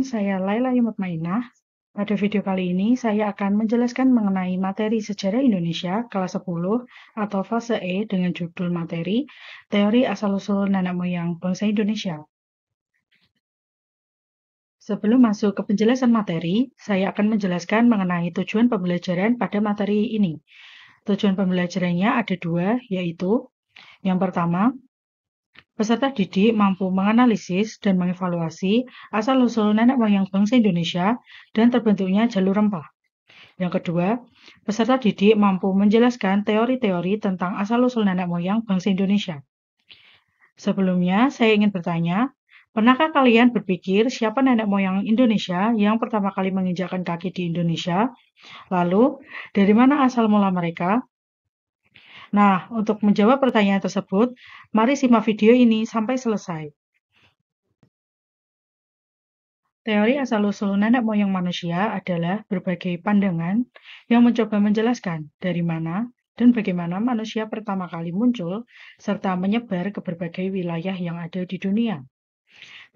saya Laila Mutmainah. Pada video kali ini saya akan menjelaskan mengenai materi sejarah Indonesia kelas 10 atau fase E dengan judul materi Teori Asal-usul Nenek Moyang Bangsa Indonesia. Sebelum masuk ke penjelasan materi, saya akan menjelaskan mengenai tujuan pembelajaran pada materi ini. Tujuan pembelajarannya ada dua, yaitu yang pertama, peserta didik mampu menganalisis dan mengevaluasi asal-usul nenek moyang bangsa Indonesia dan terbentuknya jalur rempah. Yang kedua, peserta didik mampu menjelaskan teori-teori tentang asal-usul nenek moyang bangsa Indonesia. Sebelumnya, saya ingin bertanya, pernahkah kalian berpikir siapa nenek moyang Indonesia yang pertama kali menginjakkan kaki di Indonesia? Lalu, dari mana asal mula mereka? Nah, untuk menjawab pertanyaan tersebut, mari simak video ini sampai selesai. Teori asal-usul nenek moyang manusia adalah berbagai pandangan yang mencoba menjelaskan dari mana dan bagaimana manusia pertama kali muncul serta menyebar ke berbagai wilayah yang ada di dunia.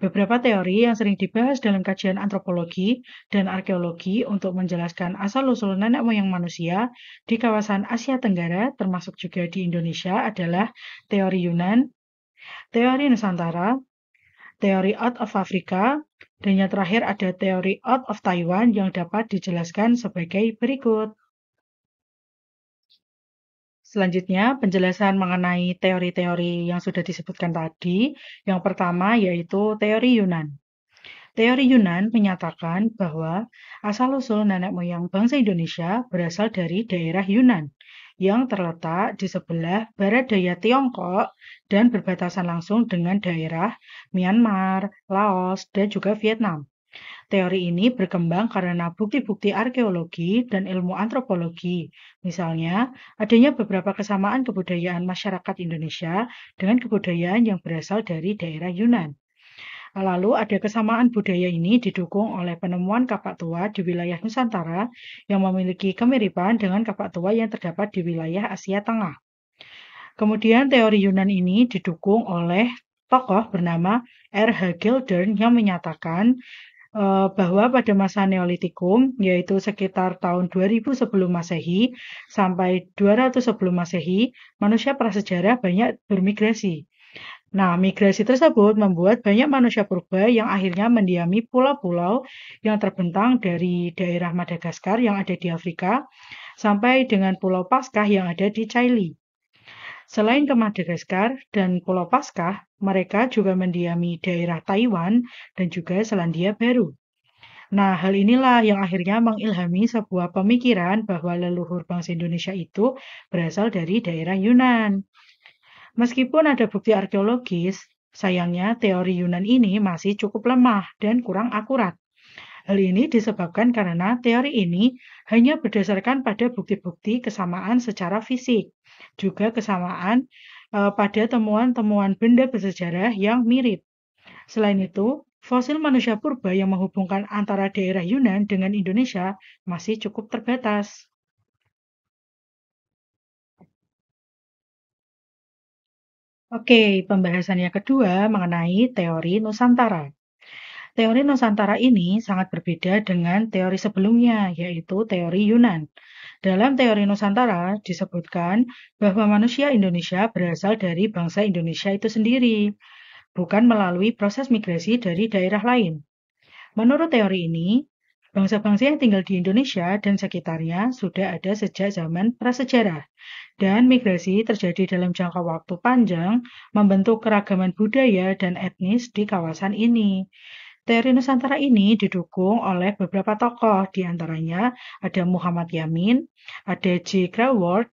Beberapa teori yang sering dibahas dalam kajian antropologi dan arkeologi untuk menjelaskan asal-usul nenek moyang manusia di kawasan Asia Tenggara termasuk juga di Indonesia adalah teori Yunan, teori Nusantara, teori out of Africa, dan yang terakhir ada teori out of Taiwan yang dapat dijelaskan sebagai berikut. Selanjutnya, penjelasan mengenai teori-teori yang sudah disebutkan tadi. Yang pertama yaitu teori Yunan. Teori Yunan menyatakan bahwa asal-usul nenek moyang bangsa Indonesia berasal dari daerah Yunan yang terletak di sebelah barat daya Tiongkok dan berbatasan langsung dengan daerah Myanmar, Laos, dan juga Vietnam. Teori ini berkembang karena bukti-bukti arkeologi dan ilmu antropologi. Misalnya, adanya beberapa kesamaan kebudayaan masyarakat Indonesia dengan kebudayaan yang berasal dari daerah Yunan. Lalu ada kesamaan budaya ini didukung oleh penemuan kapak tua di wilayah Nusantara yang memiliki kemiripan dengan kapak tua yang terdapat di wilayah Asia Tengah. Kemudian teori Yunan ini didukung oleh tokoh bernama R.H. Gildern yang menyatakan bahwa pada masa Neolitikum, yaitu sekitar tahun 2000 sebelum Masehi sampai 200 sebelum Masehi, manusia prasejarah banyak bermigrasi. Nah, migrasi tersebut membuat banyak manusia purba yang akhirnya mendiami pulau-pulau yang terbentang dari daerah Madagaskar yang ada di Afrika sampai dengan Pulau Paskah yang ada di Chile. Selain ke Madagaskar dan Pulau Paskah, mereka juga mendiami daerah Taiwan dan juga Selandia Baru. Nah, hal inilah yang akhirnya mengilhami sebuah pemikiran bahwa leluhur bangsa Indonesia itu berasal dari daerah Yunan. Meskipun ada bukti arkeologis, sayangnya teori Yunan ini masih cukup lemah dan kurang akurat. Hal ini disebabkan karena teori ini hanya berdasarkan pada bukti-bukti kesamaan secara fisik, juga kesamaan pada temuan-temuan benda bersejarah yang mirip. Selain itu, fosil manusia purba yang menghubungkan antara daerah Yunan dengan Indonesia masih cukup terbatas. Oke, pembahasan yang kedua mengenai teori Nusantara. Teori Nusantara ini sangat berbeda dengan teori sebelumnya, yaitu teori Yunan. Dalam teori Nusantara disebutkan bahwa manusia Indonesia berasal dari bangsa Indonesia itu sendiri, bukan melalui proses migrasi dari daerah lain. Menurut teori ini, bangsa-bangsa yang tinggal di Indonesia dan sekitarnya sudah ada sejak zaman prasejarah, dan migrasi terjadi dalam jangka waktu panjang, membentuk keragaman budaya dan etnis di kawasan ini. Teori Nusantara ini didukung oleh beberapa tokoh, di antaranya ada Muhammad Yamin, ada J. Crawford,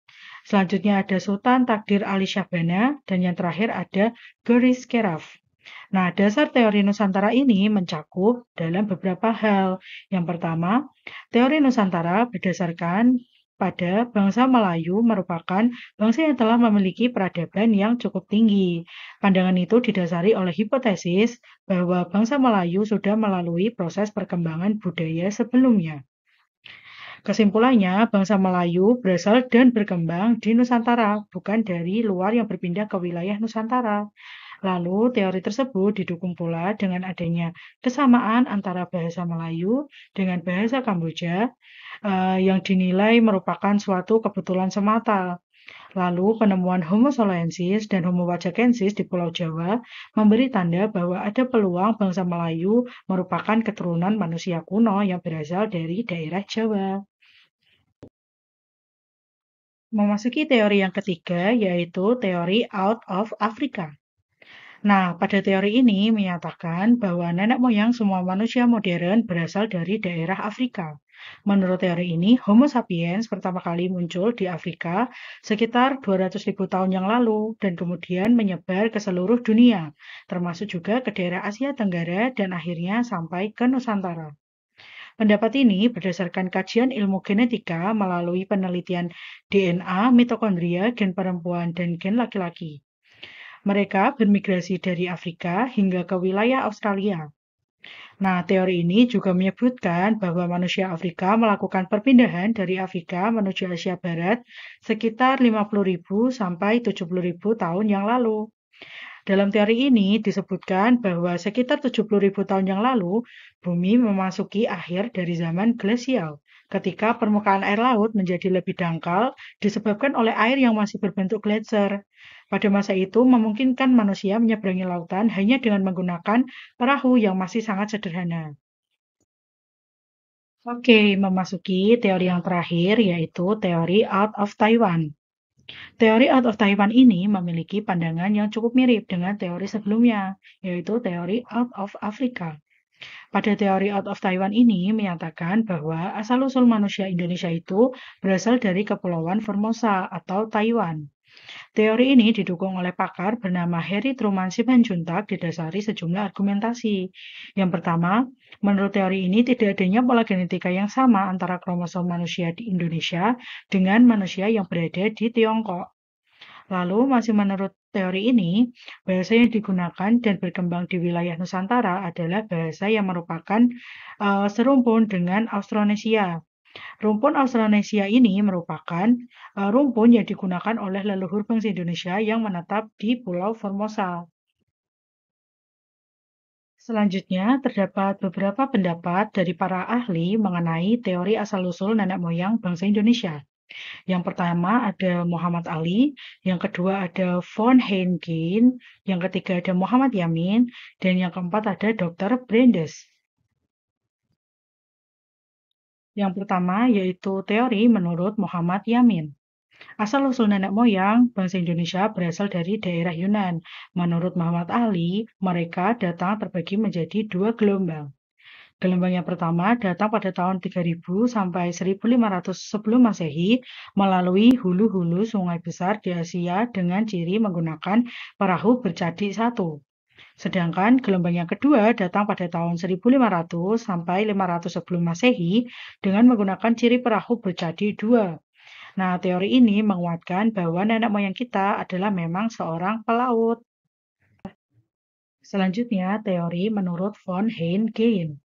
selanjutnya ada Sultan Takdir Ali Syahbana, dan yang terakhir ada Goris Keraf. Nah, dasar teori Nusantara ini mencakup dalam beberapa hal. Yang pertama, teori Nusantara berdasarkan pada bangsa Melayu merupakan bangsa yang telah memiliki peradaban yang cukup tinggi. Pandangan itu didasari oleh hipotesis bahwa bangsa Melayu sudah melalui proses perkembangan budaya sebelumnya. Kesimpulannya, bangsa Melayu berasal dan berkembang di Nusantara, bukan dari luar yang berpindah ke wilayah Nusantara. Lalu, teori tersebut didukung pula dengan adanya kesamaan antara bahasa Melayu dengan bahasa Kamboja yang dinilai merupakan suatu kebetulan semata. Lalu, penemuan Homo soloensis dan Homo wajakensis di Pulau Jawa memberi tanda bahwa ada peluang bangsa Melayu merupakan keturunan manusia kuno yang berasal dari daerah Jawa. Memasuki teori yang ketiga, yaitu teori out of Africa. Nah, pada teori ini menyatakan bahwa nenek moyang semua manusia modern berasal dari daerah Afrika. Menurut teori ini, Homo sapiens pertama kali muncul di Afrika sekitar 200.000 tahun yang lalu dan kemudian menyebar ke seluruh dunia, termasuk juga ke daerah Asia Tenggara dan akhirnya sampai ke Nusantara. Pendapat ini berdasarkan kajian ilmu genetika melalui penelitian DNA, mitokondria, gen perempuan, dan gen laki-laki. Mereka bermigrasi dari Afrika hingga ke wilayah Australia. Nah, teori ini juga menyebutkan bahwa manusia Afrika melakukan perpindahan dari Afrika menuju Asia Barat sekitar 50.000 sampai 70.000 tahun yang lalu. Dalam teori ini disebutkan bahwa sekitar 70.000 tahun yang lalu, bumi memasuki akhir dari zaman glasial, ketika permukaan air laut menjadi lebih dangkal disebabkan oleh air yang masih berbentuk gletser. Pada masa itu memungkinkan manusia menyeberangi lautan hanya dengan menggunakan perahu yang masih sangat sederhana. Oke, memasuki teori yang terakhir yaitu teori out of Taiwan. Teori out of Taiwan ini memiliki pandangan yang cukup mirip dengan teori sebelumnya, yaitu teori out of Africa. Pada teori out of Taiwan ini menyatakan bahwa asal-usul manusia Indonesia itu berasal dari Kepulauan Formosa atau Taiwan. Teori ini didukung oleh pakar bernama Harry Truman Simanjuntak didasari sejumlah argumentasi. Yang pertama, menurut teori ini tidak adanya pola genetika yang sama antara kromosom manusia di Indonesia dengan manusia yang berada di Tiongkok. Lalu, masih menurut teori ini, bahasa yang digunakan dan berkembang di wilayah Nusantara adalah bahasa yang merupakan serumpun dengan Austronesia. Rumpun Austronesia ini merupakan rumpun yang digunakan oleh leluhur bangsa Indonesia yang menetap di Pulau Formosa. Selanjutnya, terdapat beberapa pendapat dari para ahli mengenai teori asal-usul nenek moyang bangsa Indonesia. Yang pertama ada Muhammad Ali, yang kedua ada von Henggen, yang ketiga ada Muhammad Yamin, dan yang keempat ada Dr. Brandes. Yang pertama yaitu teori menurut Muhammad Yamin. Asal-usul nenek moyang bangsa Indonesia berasal dari daerah Yunan. Menurut Muhammad Ali, mereka datang terbagi menjadi dua gelombang. Gelombang yang pertama datang pada tahun 3000 sampai 1500 sebelum Masehi melalui hulu-hulu sungai besar di Asia dengan ciri menggunakan perahu bercadi satu. Sedangkan gelombang yang kedua datang pada tahun 1500 sampai 500 sebelum Masehi dengan menggunakan ciri perahu bercadi dua. Nah, teori ini menguatkan bahwa nenek moyang kita adalah memang seorang pelaut. Selanjutnya, teori menurut von Henggen.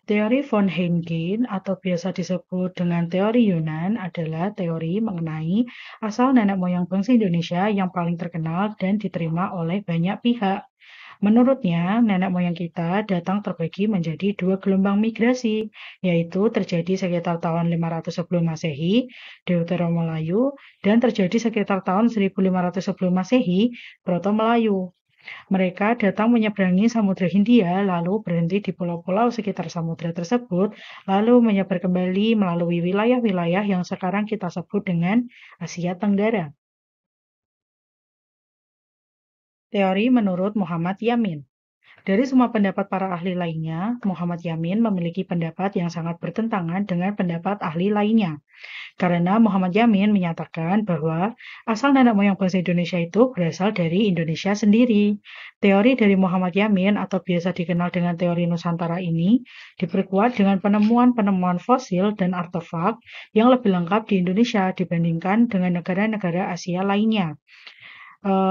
Teori von Henggen atau biasa disebut dengan teori Yunan adalah teori mengenai asal nenek moyang bangsa Indonesia yang paling terkenal dan diterima oleh banyak pihak. Menurutnya, nenek moyang kita datang terbagi menjadi dua gelombang migrasi, yaitu terjadi sekitar tahun 500 sebelum Masehi, Deutero-Melayu, dan terjadi sekitar tahun 1500 sebelum Masehi, Proto-Melayu. Mereka datang menyeberangi Samudra Hindia, lalu berhenti di pulau-pulau sekitar samudra tersebut, lalu menyebar kembali melalui wilayah-wilayah yang sekarang kita sebut dengan Asia Tenggara. Teori menurut Muhammad Yamin. Dari semua pendapat para ahli lainnya, Muhammad Yamin memiliki pendapat yang sangat bertentangan dengan pendapat ahli lainnya. Karena Muhammad Yamin menyatakan bahwa asal nenek moyang bangsa Indonesia itu berasal dari Indonesia sendiri. Teori dari Muhammad Yamin atau biasa dikenal dengan teori Nusantara ini diperkuat dengan penemuan-penemuan fosil dan artefak yang lebih lengkap di Indonesia dibandingkan dengan negara-negara Asia lainnya.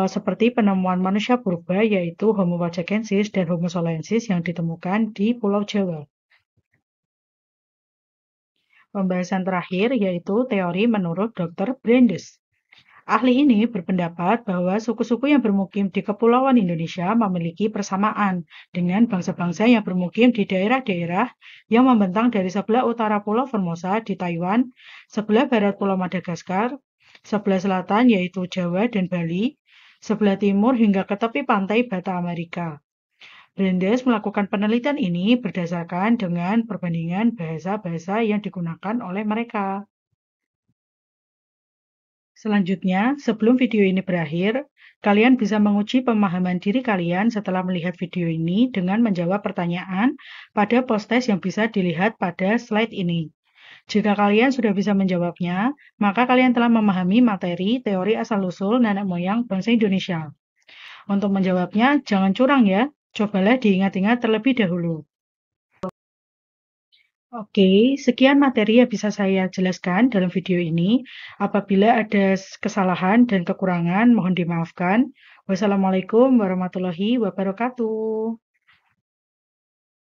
Seperti penemuan manusia purba yaitu Homo wajakensis dan Homo soloensis yang ditemukan di Pulau Jawa. Pembahasan terakhir yaitu teori menurut Dr. Brandes. Ahli ini berpendapat bahwa suku-suku yang bermukim di Kepulauan Indonesia memiliki persamaan dengan bangsa-bangsa yang bermukim di daerah-daerah yang membentang dari sebelah utara Pulau Formosa di Taiwan, sebelah barat Pulau Madagaskar, sebelah selatan yaitu Jawa dan Bali, sebelah timur hingga ke tepi pantai Bata Amerika. Brandes melakukan penelitian ini berdasarkan dengan perbandingan bahasa-bahasa yang digunakan oleh mereka. Selanjutnya, sebelum video ini berakhir, kalian bisa menguji pemahaman diri kalian setelah melihat video ini dengan menjawab pertanyaan pada post-test yang bisa dilihat pada slide ini. Jika kalian sudah bisa menjawabnya, maka kalian telah memahami materi teori asal-usul nenek moyang bangsa Indonesia. Untuk menjawabnya, jangan curang ya. Cobalah diingat-ingat terlebih dahulu. Oke, sekian materi yang bisa saya jelaskan dalam video ini. Apabila ada kesalahan dan kekurangan, mohon dimaafkan. Wassalamualaikum warahmatullahi wabarakatuh.